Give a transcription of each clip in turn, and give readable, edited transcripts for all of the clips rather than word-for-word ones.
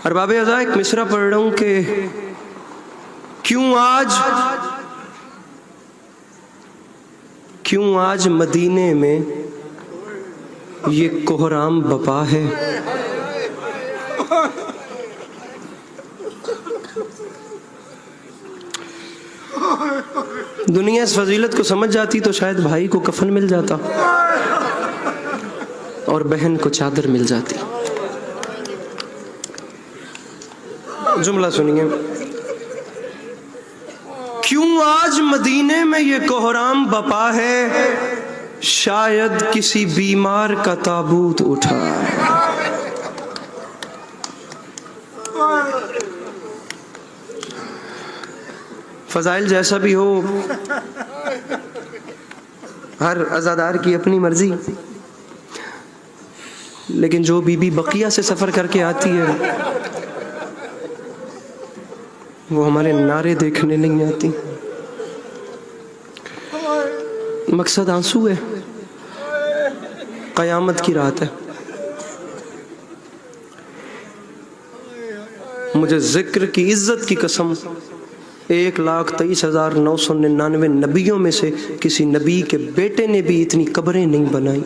ارباب ازا ایک مصرع پڑھ رہا ہوں کہ کیوں آج مدینے میں یہ کوہرام بپا ہے. دنیا اس فضیلت کو سمجھ جاتی تو شاید بھائی کو کفن مل جاتا اور بہن کو چادر مل جاتی. جملہ سنیے. کیوں آج مدینے میں یہ کوہرام بپا ہے، شاید کسی بیمار کا تابوت اٹھا ہے. فضائل جیسا بھی ہو، ہر عزادار کی اپنی مرضی، لیکن جو بی بی بقیہ سے سفر کر کے آتی ہے وہ ہمارے نعرے دیکھنے نہیں آتی. مقصد آنسو ہے، قیامت کی رات ہے. مجھے ذکر کی عزت کی قسم 1,23,999 نبیوں میں سے کسی نبی کے بیٹے نے بھی اتنی قبریں نہیں بنائی.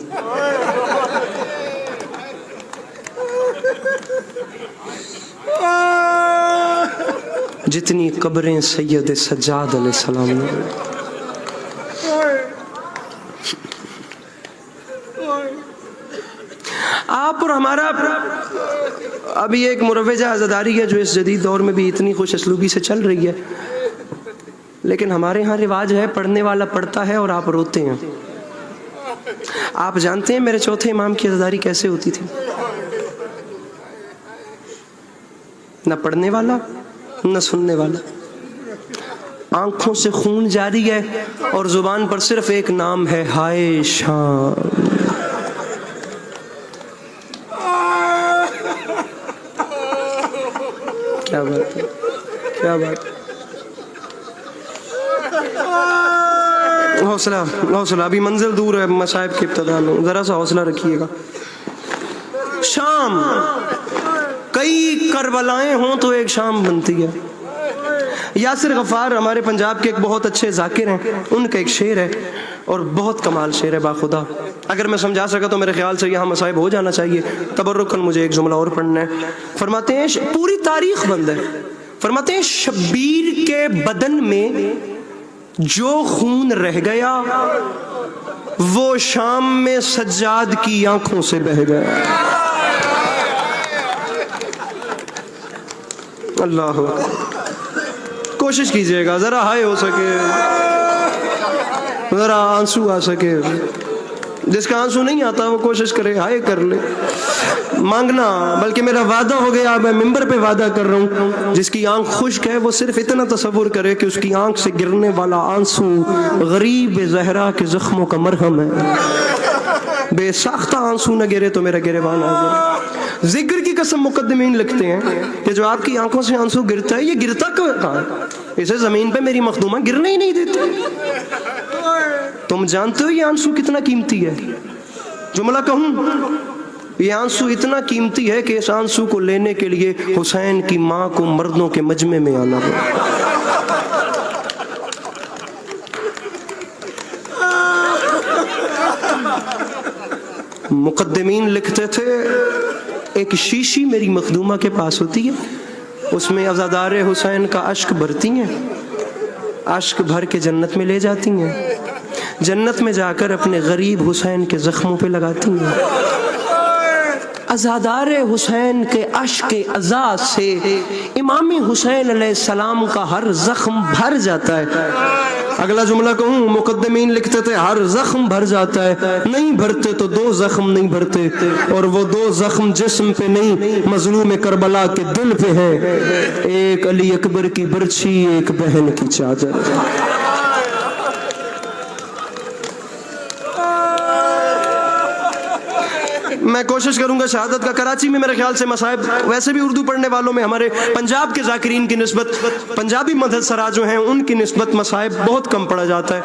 جتنی قبریں سید سجاد علیہ السلام نے. آپ اور ہمارا ابھی ایک مروجہ عزاداری ہے جو اس جدید دور میں بھی اتنی خوش اسلوبی سے چل رہی ہے، لیکن ہمارے ہاں رواج ہے پڑھنے والا پڑھتا ہے اور آپ روتے ہیں. آپ جانتے ہیں میرے چوتھے امام کی عزاداری کیسے ہوتی تھی؟ نہ پڑھنے والا نہ سننے والا، آنکھوں سے خون جاری ہے اور زبان پر صرف ایک نام ہے، ہائے شام. کیا بات ہے، کیا بات. حوصلہ ابھی منزل دور ہے مصائب کی ابتدا میں، ذرا سا حوصلہ رکھیے گا. شام، کئی کربلائیں ہوں تو ایک شام بنتی ہے. یاسر غفار ہمارے پنجاب کے ایک بہت اچھے ذاکر ہیں، ان کا ایک شعر ہے اور بہت کمال شعر ہے باخدا. اگر میں سمجھا سکا تو میرے خیال سے یہاں مصائب ہو جانا چاہیے. تبرکاً مجھے ایک جملہ اور پڑھنا ہے. فرماتے ہیں، پوری تاریخ بند ہے، فرماتے ہیں شبیر کے بدن میں جو خون رہ گیا وہ شام میں سجاد کی آنکھوں سے بہہ گیا. اللہ کوشش کیجئے گا ذرا ہائے ہو سکے، ذرا آنسو آ سکے. جس کا آنسو نہیں آتا وہ کوشش کرے ہائے کر لے. مانگنا، بلکہ میرا وعدہ ہو گیا، میں ممبر پہ وعدہ کر رہا ہوں، جس کی آنکھ خشک ہے وہ صرف اتنا تصور کرے کہ اس کی آنکھ سے گرنے والا آنسو غریب زہرا کے زخموں کا مرہم ہے. بے ساختہ آنسو نہ گرے تو میرا گریبان آزر. ذکر کی قسم مقدمین لکھتے ہیں کہ جو آپ کی آنکھوں سے آنسو گرتا ہے، یہ گرتا کہاں؟ اسے زمین پہ میری مخدومہ گرنے ہی نہیں دیتے. تم جانتے ہو یہ آنسو کتنا قیمتی ہے؟ جملہ کہوں، یہ آنسو اتنا قیمتی ہے کہ اس آنسو کو لینے کے لیے حسین کی ماں کو مردوں کے مجمع میں آنا پڑا. مقدمین لکھتے تھے ایک شیشی میری مخدومہ کے پاس ہوتی ہے، اس میں عزادار حسین کا اشک بھرتی ہیں، اشک بھر کے جنت میں لے جاتی ہیں، جنت میں جا کر اپنے غریب حسین کے زخموں پہ لگاتی ہیں. عزادار حسین کے اشک عزا سے امام حسین علیہ السلام کا ہر زخم بھر جاتا ہے. اگلا جملہ کہوں، مقدمین لکھتے تھے ہر زخم بھر جاتا ہے، نہیں بھرتے تو دو زخم نہیں بھرتے، اور وہ دو زخم جسم پہ نہیں مظلوم کربلا کے دل پہ ہے. ایک علی اکبر کی برچھی، ایک بہن کی چادر. میں کوشش کروں گا شہادت کا. کراچی میں میرے خیال سے مصائب ویسے بھی اردو پڑھنے والوں میں ہمارے پنجاب کے ذاکرین کی نسبت، پنجابی مدھر سرا جو ہیں ان کی نسبت مصائب بہت کم پڑھا جاتا ہے.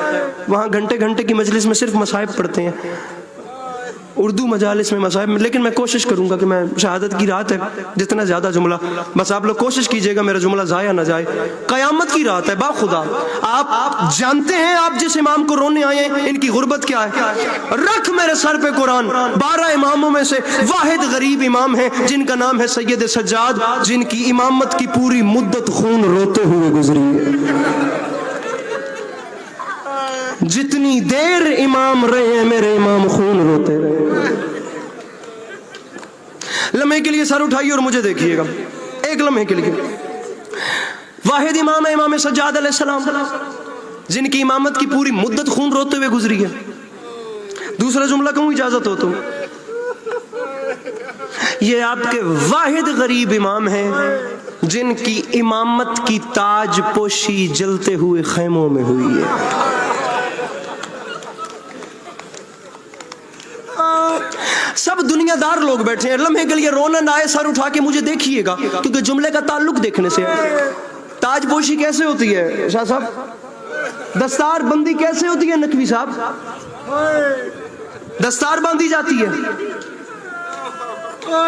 وہاں گھنٹے گھنٹے کی مجلس میں صرف مصائب پڑھتے ہیں. اردو مجالس میں مصاحب میں، لیکن میں کوشش کروں گا کہ میں شہادت کی رات ہے جتنا زیادہ جملہ، بس آپ لوگ کوشش کیجئے گا میرا جملہ ضائع نہ جائے. قیامت کی رات ہے با خدا. آپ جانتے ہیں آپ جس امام کو رونے آئے ہیں ان کی غربت کیا ہے؟ رکھ میرے سر پہ قرآن. 12 اماموں میں سے واحد غریب امام ہے جن کا نام ہے سید سجاد، جن کی امامت کی پوری مدت خون روتے ہوئے گزری ہے. جتنی دیر امام رہے ہیں میرے امام خون روتے رہے. لمحے کے لیے سر اٹھائیے اور مجھے دیکھیے گا، ایک لمحے کے لیے. واحد امام ہے امام سجاد علیہ السلام، جن کی امامت کی پوری مدت خون روتے ہوئے گزری ہے. دوسرا جملہ کہوں اجازت ہو تو، یہ آپ کے واحد غریب امام ہیں جن کی امامت کی تاج پوشی جلتے ہوئے خیموں میں ہوئی ہے. سب دنیا دار لوگ بیٹھے ہیں، لمحے کے لیے رونا نہ آئے سر اٹھا کے مجھے دیکھیے گا، کیونکہ جملے کا تعلق دیکھنے سے ہے. تاج پوشی کیسے ہوتی ہے شاہ صاحب؟ دستار بندی کیسے ہوتی ہے نقوی صاحب؟ دستار باندھی جاتی ہے،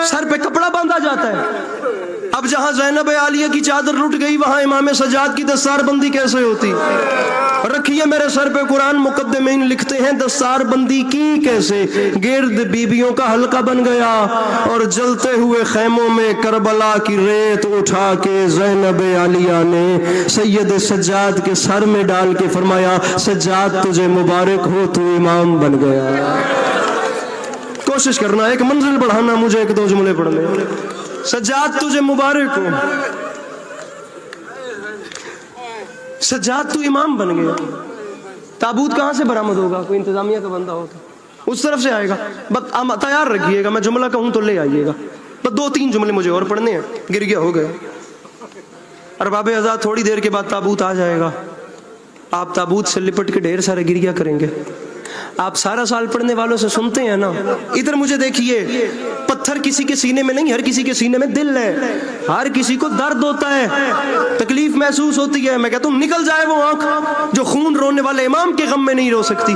سر پہ کپڑا باندھا جاتا ہے. اب جہاں زینب عالیہ کی چادر لٹ گئی وہاں امام سجاد کی دستار بندی کیسے ہوتی؟ رکھیے میرے سر پہ قرآن. مقدمین لکھتے ہیں دستار بندی کی کیسے؟ گرد بیبیوں کا حلقہ بن گیا اور جلتے ہوئے خیموں میں کربلا کی ریت اٹھا کے زینب عالیہ نے سید سجاد کے سر میں ڈال کے فرمایا سجاد تجھے مبارک ہو، تو امام بن گیا. کوشش کرنا ایک منزل بڑھانا، مجھے ایک دو جملے پڑھنے. سجاد تجھے مبارک ہو، سجاد تو امام بن گیا. تابوت کہاں سے برآمد ہوگا؟ کوئی انتظامیہ کا بندہ ہو تو اس طرف سے آئے گا. بس تیار رکھیے گا، میں جملہ کہوں تو لے آئیے گا. بس 2-3 جملے مجھے اور پڑھنے ہیں. گر گیا ہو گیا. ارباب ازاد تھوڑی دیر کے بعد تابوت آ جائے گا، آپ تابوت سے لپٹ کے ڈھیر سارے گریا کریں گے. آپ سارا سال پڑھنے والوں سے سنتے ہیں نا. ادھر مجھے دیکھیے، پتھر کسی کے سینے میں نہیں، ہر کسی کے سینے میں دل ہے. ہر کسی کو درد ہوتا ہے، تکلیف محسوس ہوتی ہے. میں کہتا ہوں نکل جائے وہ آنکھ جو خون رونے والے امام کے غم میں نہیں رو سکتی.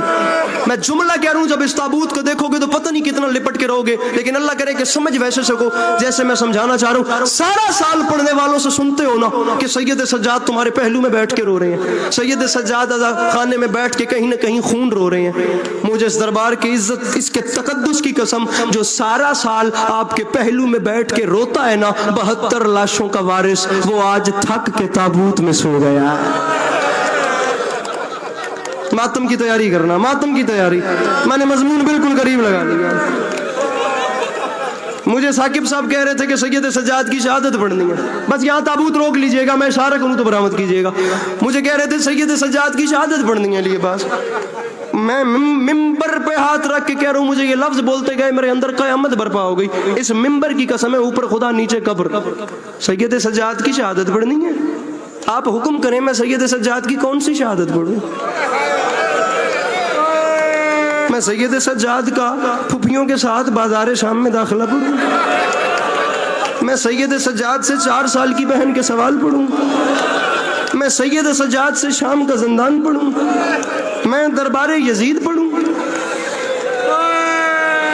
میں جملہ کہہ رہا ہوں، جب اس تابوت کو دیکھو گے تو پتہ نہیں کتنا لپٹ کے رو گے، لیکن اللہ کرے کہ سمجھ ویسے سکو جیسے میں سمجھانا چاہ رہا ہوں. سارا سال پڑھنے والوں سے سنتے ہو نا کہ سید سجاد تمہارے پہلو میں بیٹھ کے رو رہے ہیں، سید سجاد خانے میں بیٹھ کے کہیں نہ کہیں خون رو رہے ہیں. مجھے اس دربار کی عزت، اس کے تقدس کی قسم، جو سارا سال آپ کے پہلو میں بیٹھ کے روتا ہے نا 72 لاشوں کا وارث، وہ آج تھک کے تابوت میں سو گیا. ماتم کی تیاری کرنا، ماتم کی تیاری. میں نے مضمون بالکل قریب لگا لیا. مجھے ثاقب صاحب کہہ رہے تھے کہ سید سجاد کی شہادت پڑھنی ہے، بس یہاں تابوت روک لیجئے گا، میں اشارہ کروں تو برآمد کیجئے گا. مجھے کہہ رہے تھے سید سجاد کی شہادت پڑھنی ہے. لیے بس میں ممبر پہ ہاتھ رکھ کے کہہ رہا ہوں، مجھے یہ لفظ بولتے گئے میرے اندر قیامت برپا ہو گئی. اس ممبر کی قسم ہے، اوپر خدا نیچے قبر، سید سجاد کی شہادت پڑھنی ہے. آپ حکم کریں میں سید سجاد کی کون سی شہادت پڑھوں؟ میں سید سجاد کا پھپھیوں کے ساتھ بازار شام میں داخلہ پڑھوں؟ میں سید سجاد سے 4 سال کی بہن کے سوال پڑھوں؟ میں سید سجاد سے شام کا زندان پڑھوں؟ میں دربار یزید پڑھوں؟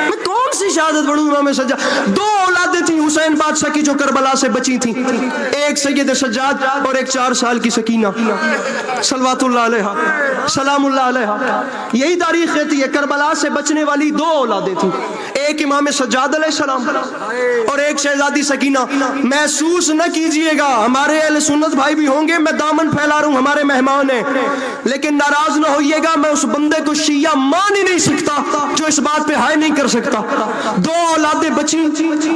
میں کون سی شہادت پڑھوں؟ امام سجاد 2 اولادیں تھیں حسین بادشاہ کی جو کربلا سے بچی تھیں، ایک سید سجاد اور ایک 4 سال کی سکینہ صلوات اللہ علیہ سلام اللہ علیہ. یہی تاریخ کہتی ہے کربلا سے بچنے والی 2 اولادیں تھیں، ایک امام سجاد علیہ السلام اور ایک شہزادی سکینہ. محسوس نہ کیجئے گا، ہمارے اہل سنت بھائی بھی ہوں گے، میں دامن پھیلا رہا ہوں، ہمارے مہمان ہیں، لیکن ناراض نہ ہوئیے گا. میں اس بندے کو شیعہ مان ہی نہیں سکتا جو اس بات پہ ہائے نہیں کر سکتا. 2 اولادیں بچی.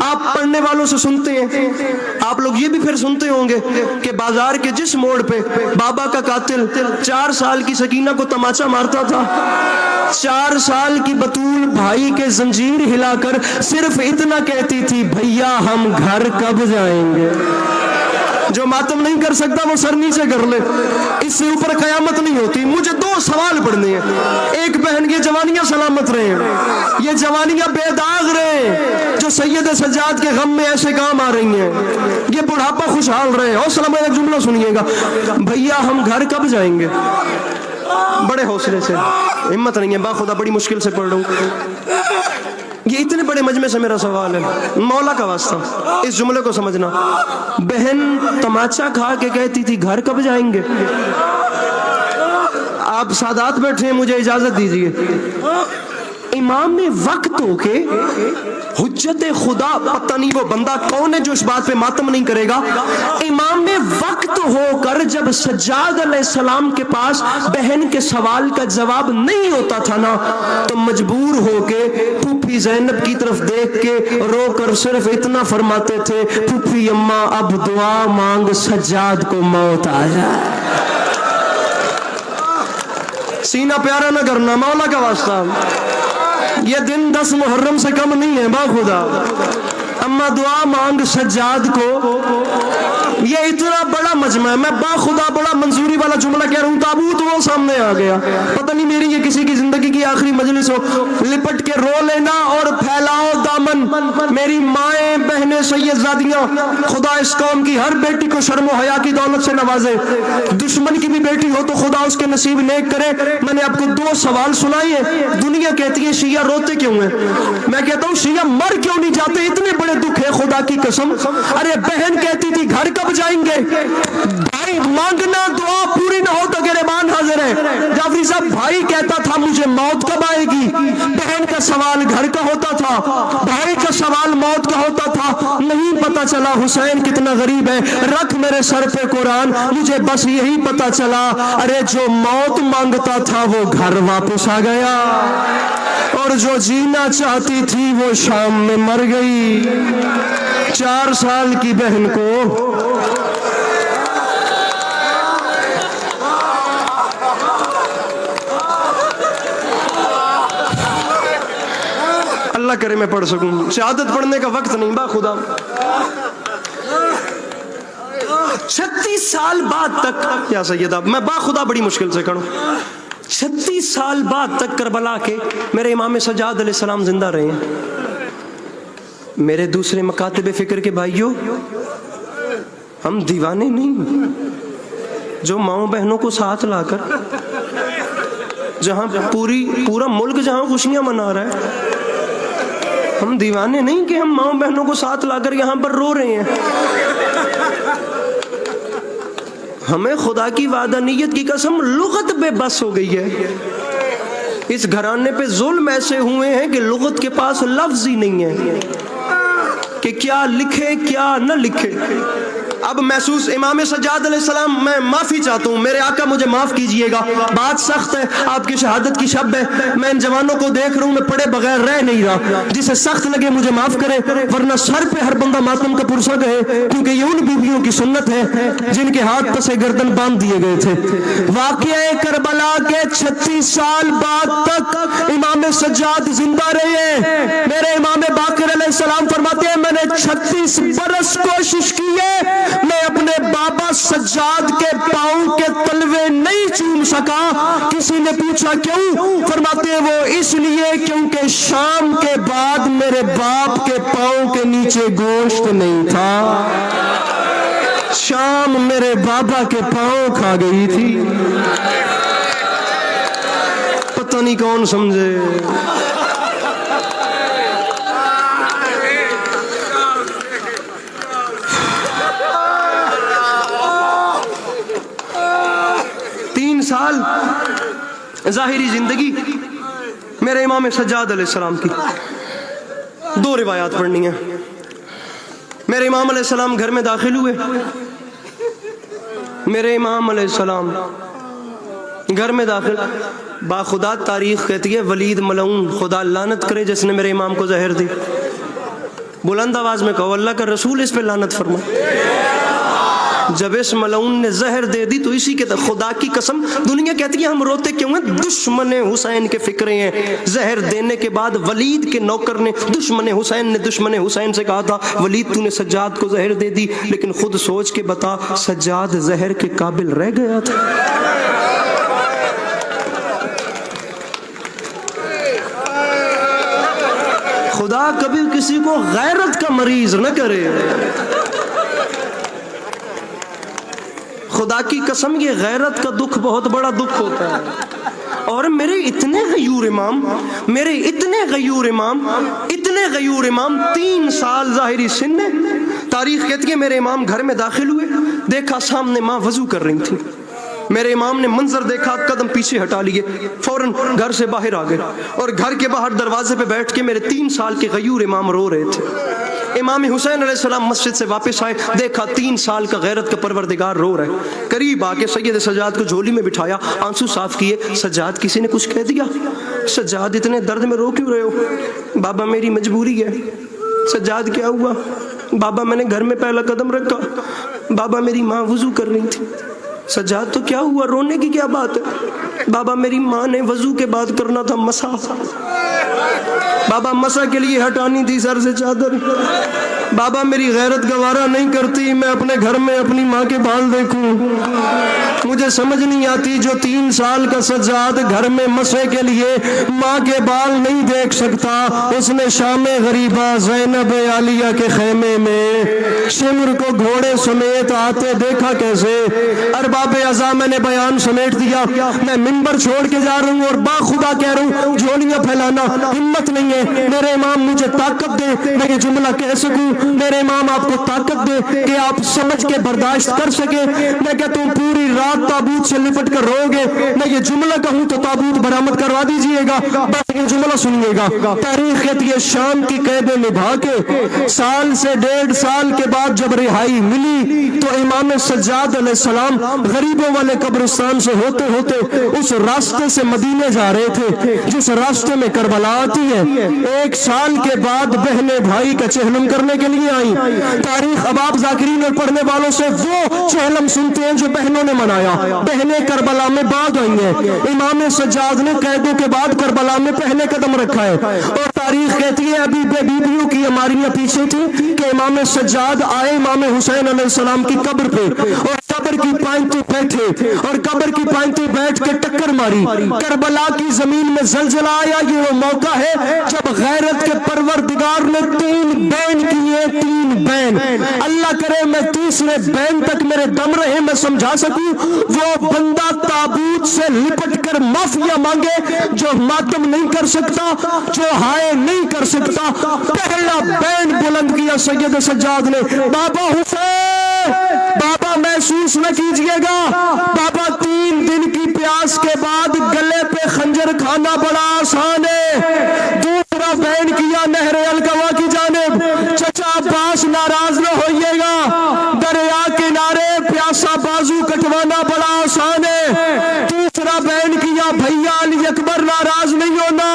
آپ پڑھنے والوں سے سنتے ہیں، آپ لوگ یہ بھی پھر سنتے ہوں گے کہ بازار کے جس موڑ پہ بابا کا قاتل 4 سال کی سکینہ کو تماچا مارتا تھا، 4 سال کی بطول بھائی کے زنجیر ہلا کر صرف اتنا کہتی تھی، بھیا ہم گھر کب جائیں گے. جو ماتم نہیں کر سکتا وہ سر نیچے کر لے، اس سے اوپر قیامت نہیں ہوتی. مجھے 2 سوال پڑھنے ہیں. ایک بہن، یہ جوانیاں سلامت رہے، یہ جوانیاں بے داغ رہے جو سید سجاد کے غم میں ایسے کام آ رہی ہیں، یہ بڑھاپا خوشحال رہے. اور سلام ایک جملہ سنیے گا، بھیا ہم گھر کب جائیں گے. بڑے حوصلے سے، ہمت نہیں ہے، باخدا بڑی مشکل سے پڑھ رہا ہوں. یہ اتنے بڑے مجمع سے میرا سوال ہے، مولا کا واسطہ اس جملے کو سمجھنا. بہن تماچا کھا کے کہتی تھی گھر کب جائیں گے؟ آپ سادات بیٹھے ہیں، مجھے اجازت دیجیے. امام وقت ہو کے حجت خدا، پتہ نہیں وہ بندہ کون ہے جو اس بات پہ ماتم نہیں کرے گا. امام وقت ہو کر جب سجاد علیہ السلام کے پاس بہن کے سوال کا جواب نہیں ہوتا تھا نا، تو مجبور ہو کے پھوپھی زینب کی طرف دیکھ کے رو کر صرف اتنا فرماتے تھے، پھوپھی اماں اب دعا مانگ سجاد کو موت آ جائے. سینہ پیارا نہ کرنا مولا کا واسطہ، یہ دن 10 محرم سے کم نہیں ہے باخدا. اما دعا مانگ سجاد کو، یہ اتنا بڑا مجمع ہے. میں باخدا بڑا منظوری والا جملہ کہہ رہا ہوں، تابوت وہ سامنے آ گیا. پتہ نہیں میری یہ کسی کی زندگی کی آخری مجلس ہو. لپٹ کے رو لینا اور پھیلاؤ دامن. میری مائیں بہنیں سیدزادیاں، خدا اس قوم کی ہر بیٹی کو شرم و حیا کی دولت سے نوازے. دشمن کی بھی بیٹی ہو تو خدا اس کے نصیب نیک کرے. میں نے آپ کو 2 سوال سنائے ہیں. دنیا کہتی ہے شیعہ روتے کیوں ہیں؟ میں کہتا ہوں شیعہ مر کیوں نہیں جاتے؟ اتنے بڑے دکھ ہے خدا کی قسم. ارے بہن کہتی تھی گھر کب جائیں گے؟ بھائی مانگنا دعا پوری نہ ہو تو گریبان حاضر ہے. جعفری صاحب بھائی کہتا تھا مجھے موت کب آئے گی؟ بہن کا سوال گھر کا ہوتا تھا، بھائی کا سوال موت کا ہوتا تھا. نہیں پتا چلا حسین کتنا غریب ہے. رکھ میرے سر پہ قرآن، مجھے بس یہی پتا چلا، ارے جو موت مانگتا تھا وہ گھر واپس آ گیا، اور جو جینا چاہتی تھی وہ شام میں مر گئی. 4 سال کی بہن کو اللہ کرے میں پڑھ سکوں. شہادت پڑھنے کا وقت نہیں باخدا. 36 سال بعد تک یا سیدہ، میں باخدا بڑی مشکل سے کروں، 36 سال بعد تک کربلا کے میرے امام سجاد علیہ السلام زندہ رہے ہیں. میرے دوسرے مکاتب فکر کے بھائیوں، ہم دیوانے نہیں جو ماؤں بہنوں کو ساتھ لا کر جہاں پورا ملک جہاں خوشیاں منا رہا ہے، ہم دیوانے نہیں کہ ہم ماؤں بہنوں کو ساتھ لا کر یہاں پر رو رہے ہیں. ہمیں خدا کی وحدانیت کی قسم لغت بے بس ہو گئی ہے. اس گھرانے پہ ظلم ایسے ہوئے ہیں کہ لغت کے پاس لفظ ہی نہیں ہے کہ کیا لکھے کیا نہ لکھے. اب محسوس امام سجاد علیہ السلام، میں معافی چاہتا ہوں، میرے آقا مجھے معاف کیجئے گا، بات سخت ہے، آپ کی شہادت کی شب ہے. میں ان جوانوں کو دیکھ رہا ہوں، میں پڑے بغیر رہ نہیں رہا. جسے سخت لگے مجھے معاف کرے، ورنہ سر پہ ہر بندہ ماتم کا پرسہ کہے، کیونکہ یہ ان بیویوں کی سنت ہے جن کے ہاتھ پسے گردن باندھ دیے گئے تھے. واقعہ کربلا کے 36 سال بعد تک امام سجاد زندہ رہے. میرے امام باقر علیہ السلام فرماتے ہیں میں نے 36 برس کوشش کی ہے، میں اپنے بابا سجاد کے پاؤں کے تلوے نہیں چوم سکا. کسی نے پوچھا کیوں؟ فرماتے ہیں وہ اس لیے کیونکہ شام کے بعد میرے باپ کے پاؤں کے نیچے گوشت نہیں تھا. شام میرے بابا کے پاؤں کھا گئی تھی. پتہ نہیں کون سمجھے. سال ظاہری زندگی میرے امام سجاد علیہ السلام کی. 2 روایات پڑھنی ہیں. میرے امام علیہ السلام گھر میں داخل ہوئے. میرے امام علیہ السلام گھر میں داخل، باخدا تاریخ کہتی ہے ولید ملعون، خدا لعنت کرے جس نے میرے امام کو زہر دی. بلند آواز میں کہو اللہ کا رسول اس پہ لعنت فرمائے. جب اس ملعون نے زہر دے دی تو اسی کے خدا کی قسم دنیا کہتی ہے ہم روتے کیوں ہیں، دشمن حسین کے فکرے ہیں. زہر دینے کے بعد ولید کے نوکر نے دشمن حسین سے کہا تھا ولید تو نے سجاد کو زہر دے دی، لیکن خود سوچ کے بتا سجاد زہر کے قابل رہ گیا تھا. خدا کبھی کسی کو غیرت کا مریض نہ کرے. خدا کی قسم یہ غیرت کا دکھ بہت بڑا دکھ ہوتا ہے. اور میرے اتنے غیور امام غیور امام 3 سال ظاہری سن ہے. تاریخ کہتی ہے میرے امام گھر میں داخل ہوئے, دیکھا سامنے ماں وضو کر رہی تھی. میرے امام نے منظر دیکھا, قدم پیچھے ہٹا لیے, فوراً گھر سے باہر آ گئے اور گھر کے باہر دروازے پہ بیٹھ کے میرے 3 سال کے غیور امام رو رہے تھے. امام حسین علیہ السلام مسجد سے واپس آئے, دیکھا 3 سال کا غیرت کا پروردگار رو رہا ہے. قریب آ کے سید سجاد کو جھولی میں بٹھایا, آنسو صاف کیے. سجاد کسی نے کچھ کہہ دیا؟ سجاد اتنے درد میں رو کیوں رہے ہو؟ بابا میری مجبوری ہے. سجاد کیا ہوا؟ بابا میں نے گھر میں پہلا قدم رکھا, بابا میری ماں وضو کر رہی تھی. سجاد تو کیا ہوا, رونے کی کیا بات ہے؟ بابا میری ماں نے وضو کے بعد کرنا تھا مسح, بابا مسح کے لیے ہٹانی تھی سر سے چادر. بابا میری غیرت گوارا نہیں کرتی میں اپنے گھر میں اپنی ماں کے بال دیکھوں. مجھے سمجھ نہیں آتی جو 3 سال کا سجاد گھر میں مسح کے لیے ماں کے بال نہیں دیکھ سکتا, اس نے شام غریبہ زینب عالیہ کے خیمے میں شمر کو گھوڑے سمیت آتے دیکھا کیسے؟ ارباب اعضاء میں نے بیان سمیٹ دیا, میں منبر چھوڑ کے جا رہا ہوں اور با خدا کہہ رہا ہوں جھولیاں پھیلانا ہمت نہیں ہے. میرے امام مجھے طاقت دے میں یہ جملہ کہہ سکوں, میرے امام آپ کو طاقت دے کہ آپ سمجھ کے برداشت کر سکے. میں کہتا ہوں پوری رات تابوت سے لپٹ کر رو گے, میں یہ جملہ کہوں تو تابوت برآمد کروا دیجئے گا, بس یہ جملہ سنیے گا. تاریخ کہتی ہے شام کی قیدیں نبھا کے سال سے 1.5 سال کے بعد جب رہائی ملی تو امام سجاد علیہ السلام غریبوں والے قبرستان سے ہوتے ہوتے اس راستے سے مدینے جا رہے تھے جس راستے میں کربلا آتی ہے. 1 سال کے بعد بہنیں بھائی کا چہلم کرنے کے لیے آئیں. تاریخ اب آپ ذاکرین اور پڑھنے والوں سے وہ چہلم سنتے ہیں جو بہنوں نے منایا. بہنیں کربلا میں بعد آئی ہیں, امام سجاد نے قیدوں کے بعد کربلا میں پہلے قدم رکھا ہے. اور تاریخ کہتی ہے ابھی بیویوں کی ہماریاں پیچھے تھی کہ امام سجاد آئے امام حسین علیہ السلام کی قبر پہ اور قبر کی پائنتی بیٹھے اور قبر کی پائنتی بیٹھ کے ٹکر ماری. کربلا کی زمین میں زلزلہ آیا. یہ وہ موقع ہے جب غیرت کے پروردگار نے 3 بین کیے, 3 بین. اللہ کرے میں تیسرے بین تک میرے دم رہے میں سمجھا سکوں. وہ بندہ تابوت سے لپٹ کر معافیا مانگے جو ماتم نہیں کر سکتا, جو ہائے نہیں کر سکتا. پہلا بین بلند کیا سید سجاد نے, بابا حسین, بابا محسوس نہ کیجئے گا, بابا 3 دن کی پیاس کے بعد گلے پہ خنجر کھانا بڑا آسان ہے. دوسرا بین کیا نہر الکوا کی جانب, چچا عباس ناراض نہ ہوئیے گا, دریا کنارے پیاسا بازو کٹوانا بڑا آسان ہے. تیسرا بین کیا بھیا علی اکبر ناراض نہیں ہونا,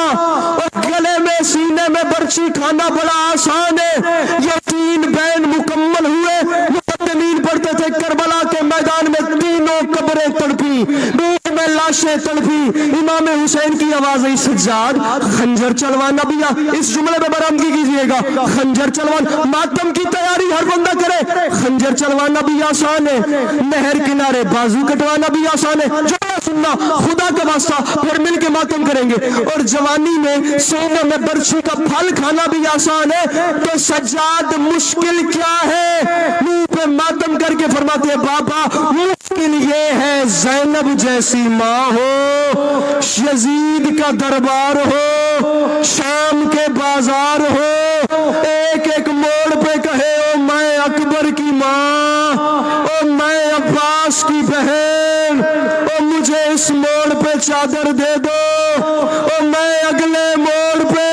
اور گلے میں سینے میں برچی کھانا بڑا آسان ہے. یہ 3 بین مکمل ہوئے. مقدمین پڑھتے تھے کربلا کے میدان میں تینوں قبریں تڑپی, بیچ میں لاشیں تڑپی. امام حسین کی آواز آئی سجاد خنجر چلوانا بھی. اس جملے پہ برآمدگی کیجئے گا, خنجر چلوانا ماتم کی تیاری ہر بندہ کرے. خنجر چلوانا بھی آسان ہے, نہر کنارے بازو کٹوانا بھی آسان ہے. جملہ سننا خدا کا واسطہ, پھر مل کے ماتم کریں گے. اور جوانی میں سینے میں برچی کا پھل کھانا بھی آسان ہے. تو سجاد مشکل کیا ہے؟ منہ پہ ماتم کر کے فرماتے ہیں بابا مشکل یہ ہے زینب جیسی ماں ہو, یزید کا دربار ہو, شام کے بازار ہو, ایک ایک موڑ پہ کہے او میں اکبر کی ماں, او میں عباس کی بہن, او مجھے اس موڑ پہ چادر دے دو, او میں اگلے موڑ پہ